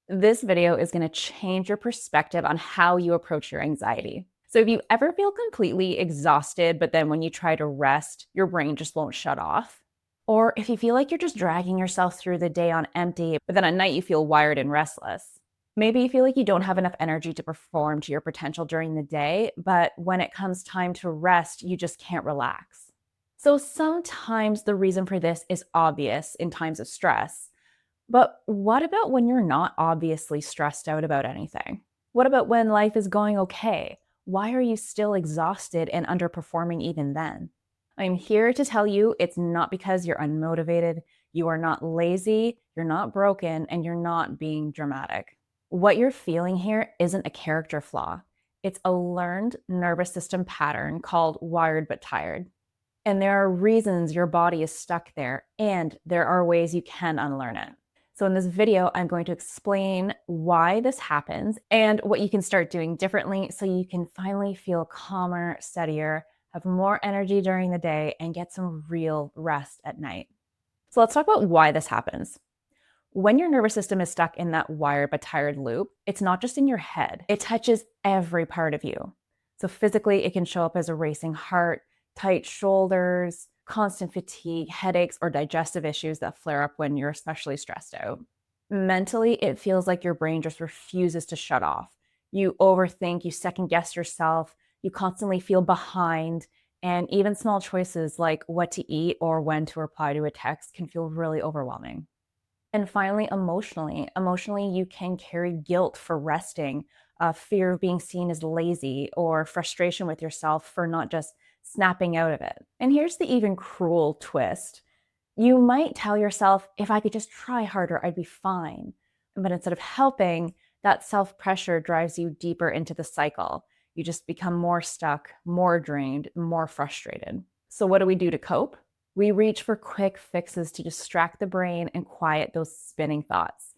This video is going to change your perspective on how you approach your anxiety. So, if you ever feel completely exhausted, but then when you try to rest, your brain just won't shut off, or if you feel like you're just dragging yourself through the day on empty, but then at night you feel wired and restless. Maybe you feel like you don't have enough energy to perform to your potential during the day, but when it comes time to rest, you just can't relax. So, sometimes the reason for this is obvious in times of stress. But what about when you're not obviously stressed out about anything? What about when life is going okay? Why are you still exhausted and underperforming even then? I'm here to tell you it's not because you're unmotivated, you are not lazy, you're not broken, and you're not being dramatic. What you're feeling here isn't a character flaw. It's a learned nervous system pattern called wired but tired. And there are reasons your body is stuck there, and there are ways you can unlearn it. So, in this video, I'm going to explain why this happens and what you can start doing differently so you can finally feel calmer, steadier, have more energy during the day, and get some real rest at night. So, let's talk about why this happens. When your nervous system is stuck in that wired but tired loop, it's not just in your head, it touches every part of you. So, physically, it can show up as a racing heart, tight shoulders, constant fatigue, headaches, or digestive issues that flare up when you're especially stressed out. Mentally, it feels like your brain just refuses to shut off. You overthink, you second guess yourself, you constantly feel behind, and even small choices like what to eat or when to reply to a text can feel really overwhelming. And finally, emotionally, you can carry guilt for resting, fear of being seen as lazy, or frustration with yourself for not just snapping out of it. And here's the even cruel twist. You might tell yourself, if I could just try harder, I'd be fine. But instead of helping, that self pressure drives you deeper into the cycle. You just become more stuck, more drained, more frustrated. So, what do we do to cope? We reach for quick fixes to distract the brain and quiet those spinning thoughts.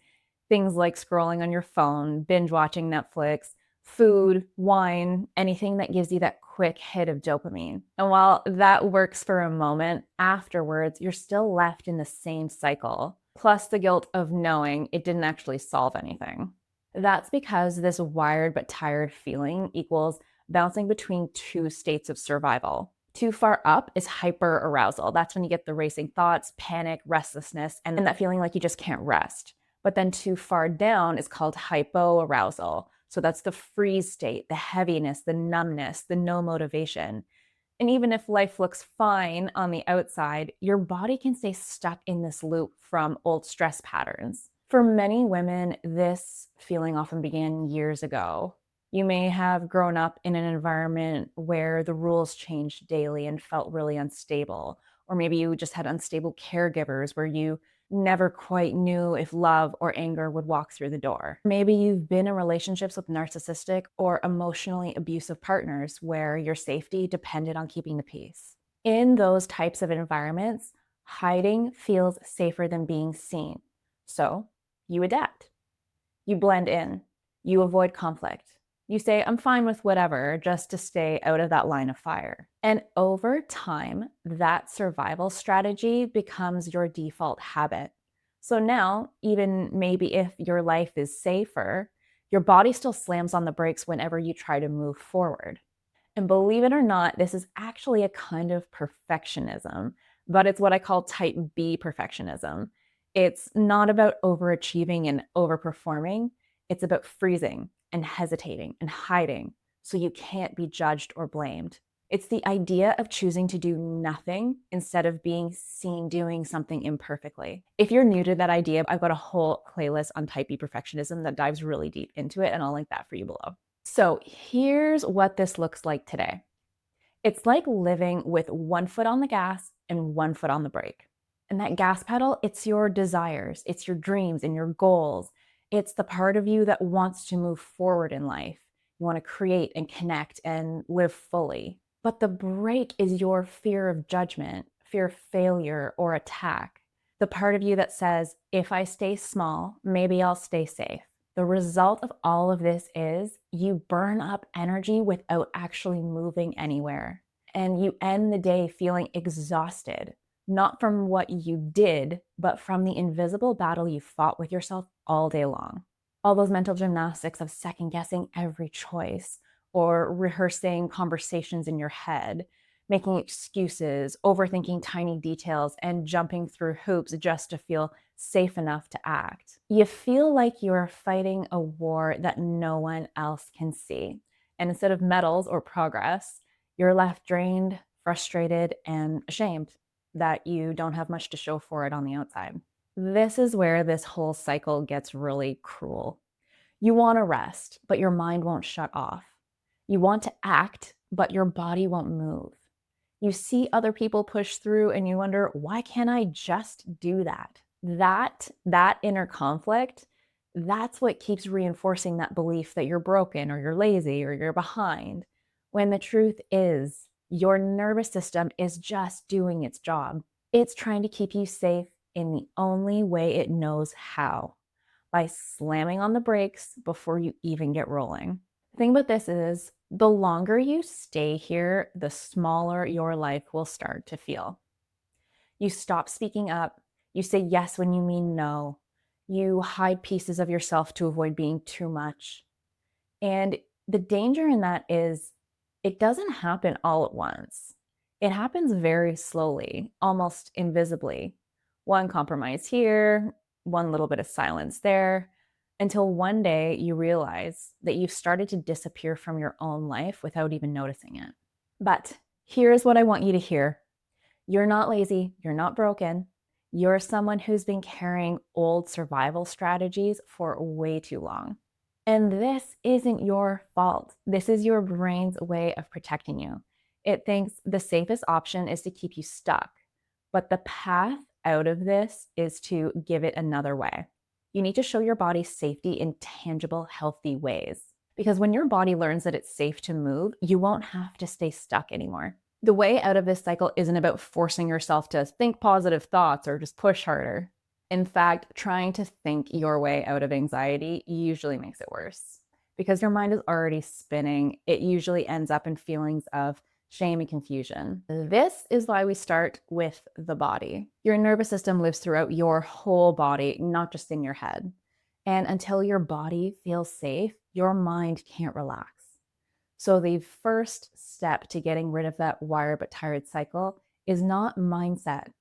Things like scrolling on your phone, binge watching Netflix, food, wine, anything that gives you that quick hit of dopamine. And while that works for a moment, afterwards, you're still left in the same cycle, plus the guilt of knowing it didn't actually solve anything. That's because this wired but tired feeling equals bouncing between two states of survival. Too far up is hyper arousal. That's when you get the racing thoughts, panic, restlessness, and that feeling like you just can't rest. But then too far down is called hypoarousal. So that's the freeze state, the heaviness, the numbness, the no motivation. And even if life looks fine on the outside, your body can stay stuck in this loop from old stress patterns. For many women, this feeling often began years ago. You may have grown up in an environment where the rules changed daily and felt really unstable. Or maybe you just had unstable caregivers where you never quite knew if love or anger would walk through the door. Maybe you've been in relationships with narcissistic or emotionally abusive partners where your safety depended on keeping the peace. In those types of environments, hiding feels safer than being seen. So you adapt, you blend in, you avoid conflict. You say, I'm fine with whatever, just to stay out of that line of fire. And over time, that survival strategy becomes your default habit. So now, even maybe if your life is safer, your body still slams on the brakes whenever you try to move forward. And believe it or not, this is actually a kind of perfectionism, but it's what I call type B perfectionism. It's not about overachieving and overperforming, it's about freezing and hesitating and hiding so you can't be judged or blamed. It's the idea of choosing to do nothing instead of being seen doing something imperfectly. If you're new to that idea, I've got a whole playlist on type B perfectionism that dives really deep into it, and I'll link that for you below. So here's what this looks like today. It's like living with one foot on the gas and one foot on the brake. And that gas pedal, it's your desires, it's your dreams and your goals. It's the part of you that wants to move forward in life. You want to create and connect and live fully. But the brake is your fear of judgment, fear of failure or attack. The part of you that says, if I stay small, maybe I'll stay safe. The result of all of this is you burn up energy without actually moving anywhere. And you end the day feeling exhausted, not from what you did, but from the invisible battle you fought with yourself all day long. All those mental gymnastics of second guessing every choice or rehearsing conversations in your head, making excuses, overthinking tiny details, and jumping through hoops just to feel safe enough to act. You feel like you're fighting a war that no one else can see. And instead of medals or progress, you're left drained, frustrated, and ashamed that you don't have much to show for it on the outside. This is where this whole cycle gets really cruel. You want to rest, but your mind won't shut off. You want to act, but your body won't move. You see other people push through and you wonder, why can't I just do that? That inner conflict, that's what keeps reinforcing that belief that you're broken or you're lazy or you're behind. When the truth is, your nervous system is just doing its job. It's trying to keep you safe in the only way it knows how, by slamming on the brakes before you even get rolling. The thing about this is, the longer you stay here, the smaller your life will start to feel. You stop speaking up. You say yes when you mean no. You hide pieces of yourself to avoid being too much. And the danger in that is it doesn't happen all at once. It happens very slowly, almost invisibly. One compromise here, one little bit of silence there, until one day you realize that you've started to disappear from your own life without even noticing it. But here's what I want you to hear. You're not lazy, you're not broken. You're someone who's been carrying old survival strategies for way too long. And this isn't your fault. This is your brain's way of protecting you. It thinks the safest option is to keep you stuck, but the path out of this is to give it another way. You need to show your body safety in tangible, healthy ways. Because when your body learns that it's safe to move, you won't have to stay stuck anymore. The way out of this cycle isn't about forcing yourself to think positive thoughts or just push harder. In fact, trying to think your way out of anxiety usually makes it worse. Because your mind is already spinning, it usually ends up in feelings of shame and confusion. This is why we start with the body. Your nervous system lives throughout your whole body, not just in your head. And until your body feels safe, your mind can't relax. So the first step to getting rid of that wired but tired cycle is not mindset.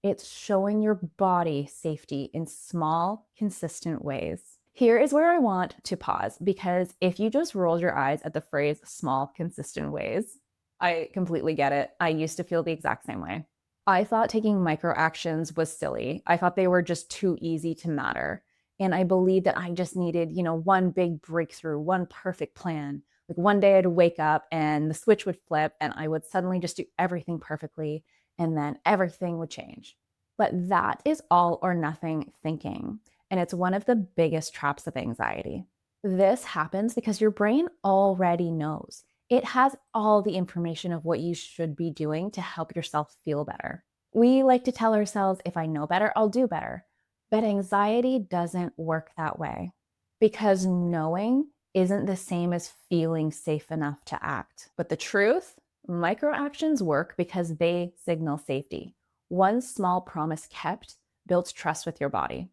It's showing your body safety in small, consistent ways. Here is where I want to pause, because if you just rolled your eyes at the phrase small, consistent ways, I completely get it. I used to feel the exact same way. I thought taking micro actions was silly. I thought they were just too easy to matter. And I believed that I just needed, one big breakthrough, one perfect plan. Like one day I'd wake up and the switch would flip and I would suddenly just do everything perfectly and then everything would change. But that is all or nothing thinking. And it's one of the biggest traps of anxiety. This happens because your brain already knows. It has all the information of what you should be doing to help yourself feel better. We like to tell ourselves, if I know better, I'll do better. But anxiety doesn't work that way, because knowing isn't the same as feeling safe enough to act. But the truth, micro actions work because they signal safety. One small promise kept builds trust with your body.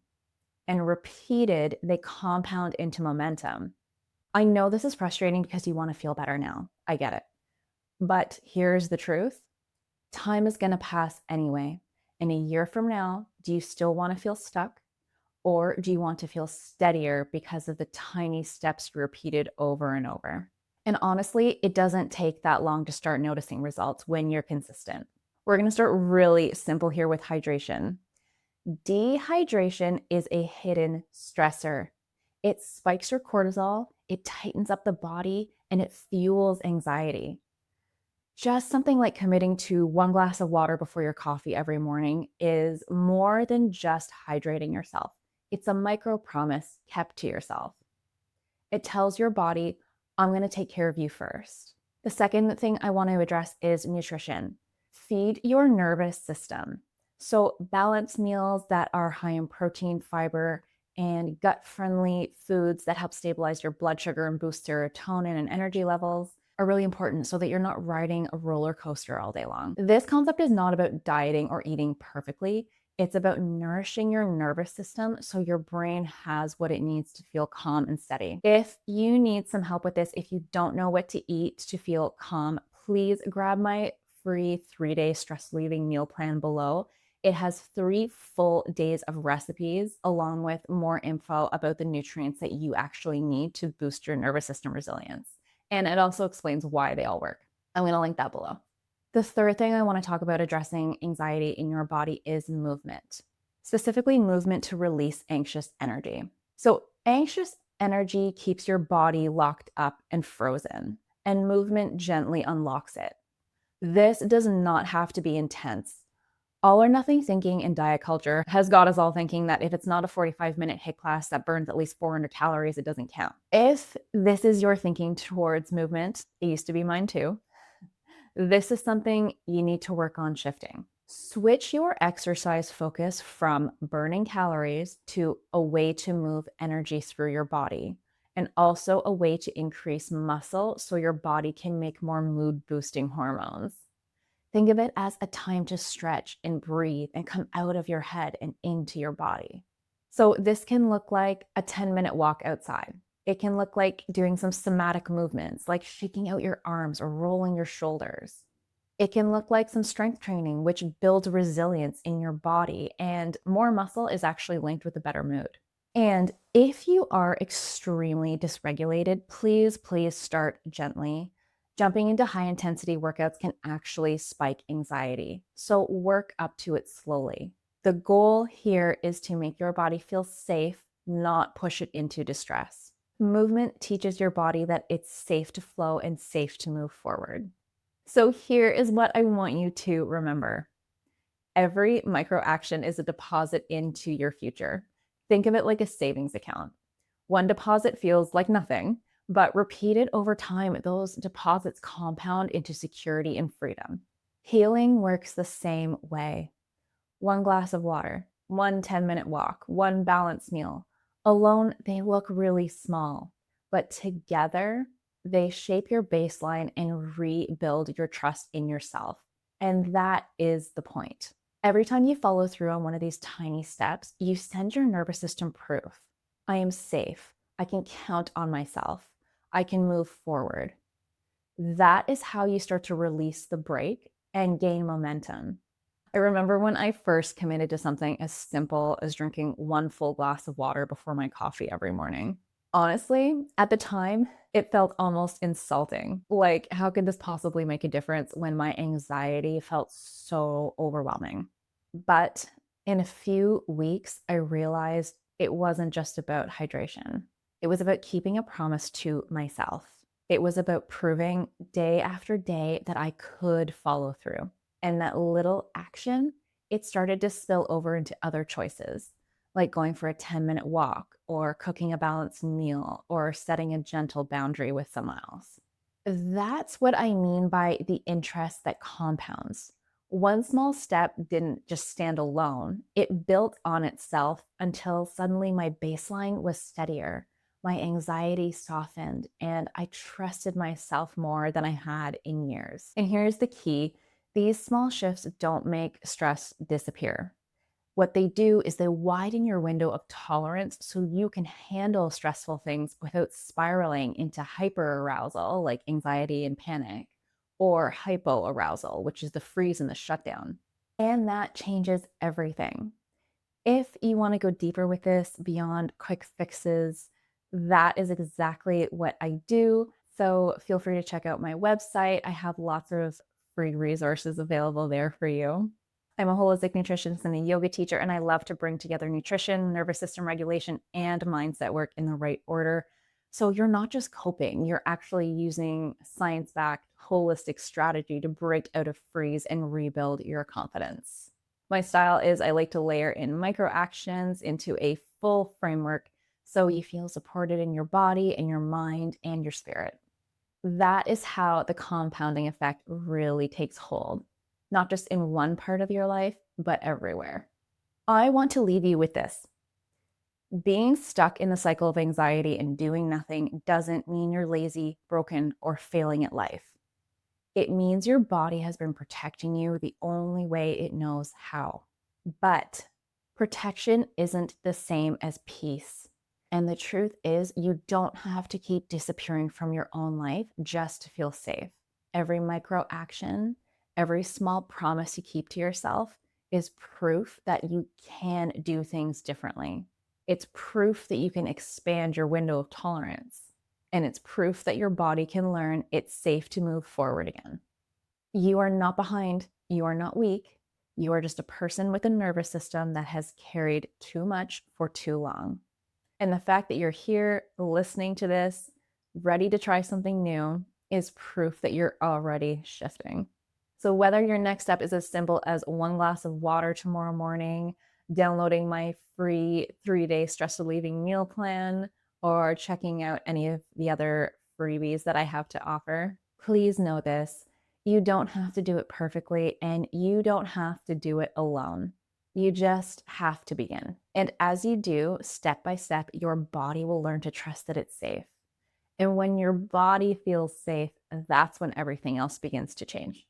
And repeated, they compound into momentum. I know this is frustrating because you want to feel better now. I get it. But here's the truth. Time is going to pass anyway. And a year from now, do you still want to feel stuck? Or do you want to feel steadier because of the tiny steps repeated over and over? And honestly, it doesn't take that long to start noticing results when you're consistent. We're going to start really simple here with hydration. Dehydration is a hidden stressor. It spikes your cortisol, it tightens up the body, and it fuels anxiety. Just something like committing to one glass of water before your coffee every morning is more than just hydrating yourself. It's a micro promise kept to yourself. It tells your body, I'm going to take care of you first. The second thing I want to address is nutrition. Feed your nervous system. So balanced meals that are high in protein, fiber, and gut-friendly foods that help stabilize your blood sugar and boost serotonin and energy levels are really important so that you're not riding a roller coaster all day long. This concept is not about dieting or eating perfectly. It's about nourishing your nervous system so your brain has what it needs to feel calm and steady. If you need some help with this, if you don't know what to eat to feel calm, please grab my free 3-day stress relieving meal plan below. It has 3 full days of recipes, along with more info about the nutrients that you actually need to boost your nervous system resilience. And it also explains why they all work. I'm going to link that below. The third thing I want to talk about addressing anxiety in your body is movement, specifically movement to release anxious energy. So, anxious energy keeps your body locked up and frozen, and movement gently unlocks it. This does not have to be intense. All or nothing thinking in diet culture has got us all thinking that if it's not a 45-minute HIIT class that burns at least 400 calories, it doesn't count. If this is your thinking towards movement, it used to be mine too, this is something you need to work on shifting. Switch your exercise focus from burning calories to a way to move energy through your body, and also a way to increase muscle so your body can make more mood boosting hormones. Think of it as a time to stretch and breathe and come out of your head and into your body. So, this can look like a 10-minute walk outside. It can look like doing some somatic movements, like shaking out your arms or rolling your shoulders. It can look like some strength training, which builds resilience in your body, and more muscle is actually linked with a better mood. And if you are extremely dysregulated, please start gently. Jumping into high intensity workouts can actually spike anxiety. So work up to it slowly. The goal here is to make your body feel safe, not push it into distress. Movement teaches your body that it's safe to flow and safe to move forward. So here is what I want you to remember. Every micro action is a deposit into your future. Think of it like a savings account. One deposit feels like nothing, but repeated over time, those deposits compound into security and freedom. Healing works the same way. One glass of water, one 10-minute walk, one balanced meal. Alone, they look really small, but together, they shape your baseline and rebuild your trust in yourself. And that is the point. Every time you follow through on one of these tiny steps, you send your nervous system proof. I am safe. I can count on myself. I can move forward. That is how you start to release the brake and gain momentum. I remember when I first committed to something as simple as drinking one full glass of water before my coffee every morning. Honestly, at the time, it felt almost insulting. Like, how could this possibly make a difference when my anxiety felt so overwhelming? But in a few weeks, I realized it wasn't just about hydration. It was about keeping a promise to myself. It was about proving day after day that I could follow through. And that little action, it started to spill over into other choices, like going for a 10-minute walk or cooking a balanced meal or setting a gentle boundary with someone else. That's what I mean by the interest that compounds. One small step didn't just stand alone, it built on itself until suddenly my baseline was steadier. My anxiety softened, and I trusted myself more than I had in years. And here's the key: these small shifts don't make stress disappear. What they do is they widen your window of tolerance so you can handle stressful things without spiraling into hyperarousal, like anxiety and panic, or hypoarousal, which is the freeze and the shutdown. And that changes everything. If you want to go deeper with this beyond quick fixes, that is exactly what I do. So feel free to check out my website. I have lots of free resources available there for you. I'm a holistic nutritionist and a yoga teacher, and I love to bring together nutrition, nervous system regulation, and mindset work in the right order. So you're not just coping, you're actually using science-backed holistic strategy to break out of freeze and rebuild your confidence. My style is I like to layer in micro actions into a full framework so you feel supported in your body and your mind and your spirit. That is how the compounding effect really takes hold, not just in one part of your life, but everywhere. I want to leave you with this. Being stuck in the cycle of anxiety and doing nothing doesn't mean you're lazy, broken, or failing at life. It means your body has been protecting you the only way it knows how. But Protection isn't the same as peace. And the truth is, you don't have to keep disappearing from your own life just to feel safe. Every micro action, every small promise you keep to yourself is proof that you can do things differently. It's proof that you can expand your window of tolerance. And it's proof that your body can learn it's safe to move forward again. You are not behind. You are not weak. You are just a person with a nervous system that has carried too much for too long. And the fact that you're here listening to this, ready to try something new, is proof that you're already shifting. So, whether your next step is as simple as one glass of water tomorrow morning, downloading my free 3-day stress relieving meal plan, or checking out any of the other freebies that I have to offer, please know this. You don't have to do it perfectly, and you don't have to do it alone. You just have to begin. And as you do, step by step, your body will learn to trust that it's safe. And when your body feels safe, that's when everything else begins to change.